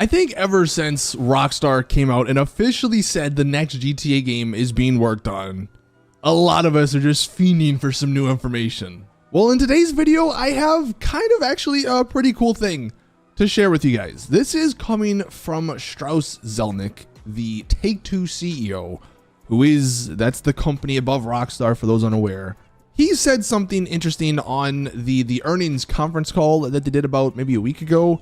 I think ever since Rockstar came out and officially said the next GTA game is being worked on, a lot of us are just fiending for some new information. Well, in today's video, I have kind of actually a pretty cool thing to share with you guys. This is coming from Strauss Zelnick, the Take-Two CEO, that's the company above Rockstar for those unaware. He said something interesting on the earnings conference call that they did about maybe a week ago.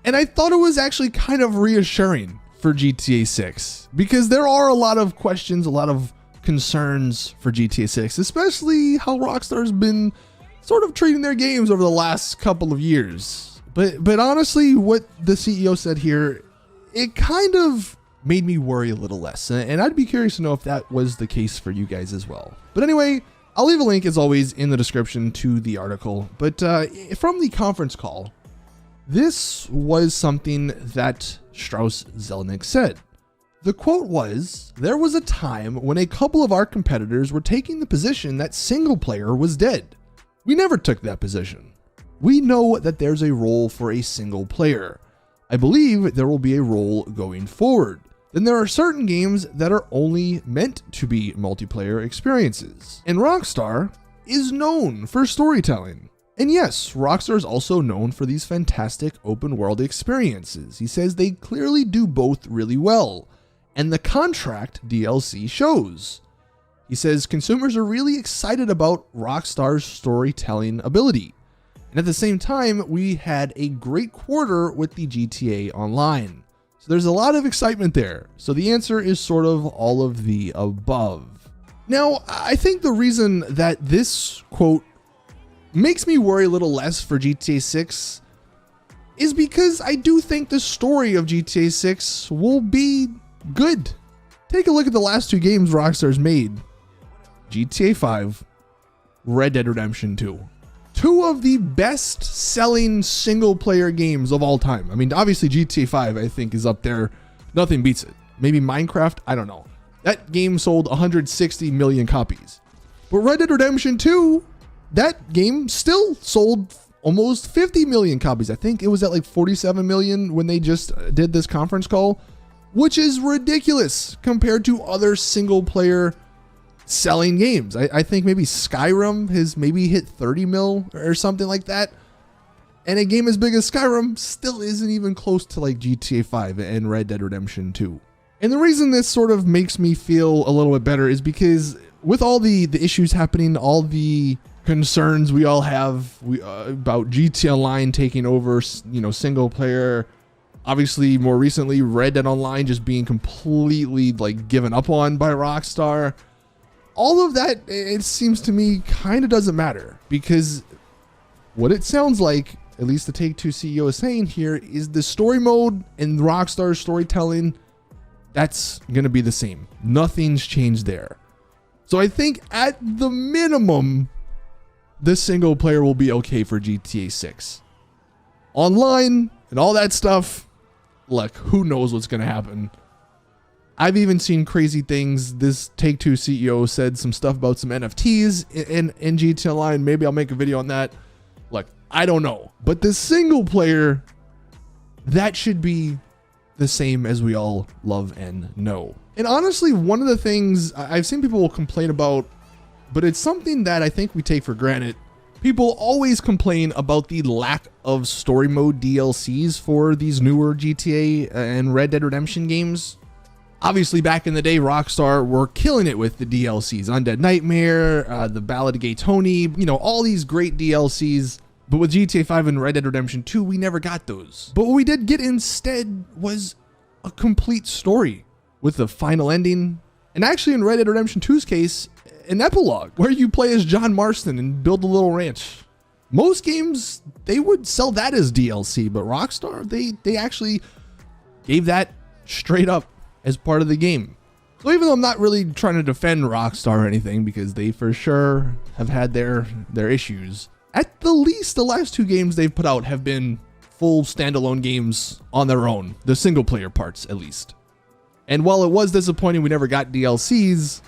And I thought it was actually kind of reassuring for GTA 6 because there are a lot of questions, a lot of concerns for GTA 6, especially how Rockstar's been sort of treating their games over the last couple of years. But honestly, what the CEO said here, it kind of made me worry a little less. And I'd be curious to know if that was the case for you guys as well. But anyway, I'll leave a link as always in the description to the article. But from the conference call, this was something that Strauss Zelnick said. The quote was, "There was a time when a couple of our competitors were taking the position that single player was dead. We never took that position. We know that there's a role for a single player. I believe there will be a role going forward. Then there are certain games that are only meant to be multiplayer experiences. And Rockstar is known for storytelling. And yes, Rockstar is also known for these fantastic open world experiences. He says they clearly do both really well. And the Contract DLC shows. He says consumers are really excited about Rockstar's storytelling ability. And at the same time, we had a great quarter with the GTA Online. So there's a lot of excitement there. So the answer is sort of all of the above." Now, I think the reason that this quote makes me worry a little less for GTA 6 is because I do think the story of GTA 6 will be good. Take a look at the last two games Rockstar's made. GTA 5, Red Dead Redemption 2. Two of the best selling single player games of all time. I mean, obviously GTA 5 I think is up there. Nothing beats it. Maybe Minecraft, I don't know. That game sold 160 million copies. But Red Dead Redemption 2, that game still sold almost 50 million copies. I think it was at like 47 million when they just did this conference call, which is ridiculous compared to other single player selling games. I think maybe Skyrim has maybe hit 30 mil or something like that. And a game as big as Skyrim still isn't even close to like GTA 5 and Red Dead Redemption 2. And the reason this sort of makes me feel a little bit better is because with all the issues happening, all the concerns we all have about GTA Online taking over, single player, obviously more recently Red Dead Online just being completely like given up on by Rockstar. All of that, it seems to me, kind of doesn't matter because what it sounds like, at least the Take-Two CEO is saying here, is the story mode and Rockstar's storytelling, that's going to be the same. Nothing's changed there. So I think at the minimum, the single player will be okay for GTA 6. Online and all that stuff, look, who knows what's going to happen. I've even seen crazy things. This Take-Two CEO said some stuff about some NFTs in GTA Online. Maybe I'll make a video on that. Look, I don't know. But the single player, that should be the same as we all love and know. And honestly, one of the things I've seen people complain about, but it's something that I think we take for granted. People always complain about the lack of story mode DLCs for these newer GTA and Red Dead Redemption games. Obviously, back in the day, Rockstar were killing it with the DLCs. Undead Nightmare, the Ballad of Gay Tony, all these great DLCs. But with GTA 5 and Red Dead Redemption 2, we never got those. But what we did get instead was a complete story with the final ending. And actually, in Red Dead Redemption 2's case, an epilogue where you play as John Marston and build a little ranch. Most games, they would sell that as DLC, but Rockstar, they actually gave that straight up as part of the game. So even though I'm not really trying to defend Rockstar or anything, because they for sure have had their issues, at the least the last two games they've put out have been full standalone games on their own, the single player parts at least. And while it was disappointing we never got DLCs,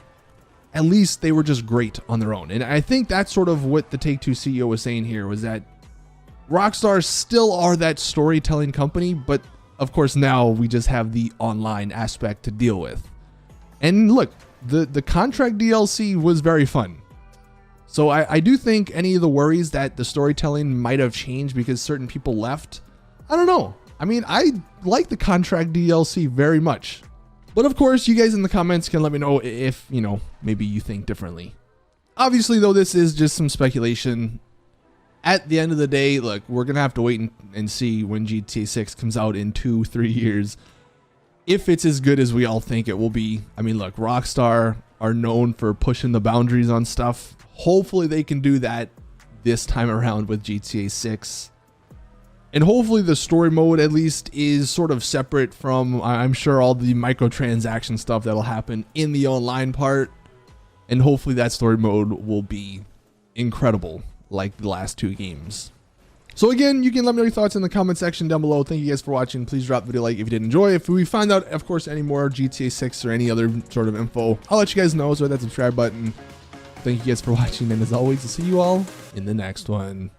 at least they were just great on their own. And I think that's sort of what the Take-Two CEO was saying here, was that Rockstar still are that storytelling company, but of course, now we just have the online aspect to deal with. And look, the contract DLC was very fun. So I do think any of the worries that the storytelling might have changed because certain people left, I don't know. I mean, I like the contract DLC very much. But of course, you guys in the comments can let me know if, you know, maybe you think differently. Obviously, though, this is just some speculation. At the end of the day, look, we're going to have to wait and see when GTA 6 comes out in 2-3 years. If it's as good as we all think it will be. I mean, look, Rockstar are known for pushing the boundaries on stuff. Hopefully they can do that this time around with GTA 6. And hopefully the story mode at least is sort of separate from, I'm sure, all the microtransaction stuff that'll happen in the online part. And hopefully that story mode will be incredible like the last 2 games. So again, you can let me know your thoughts in the comment section down below. Thank you guys for watching. Please drop the video a like if you did enjoy. If we find out, of course, any more GTA 6 or any other sort of info, I'll let you guys know. So hit that subscribe button. Thank you guys for watching, and as always, I'll see you all in the next one.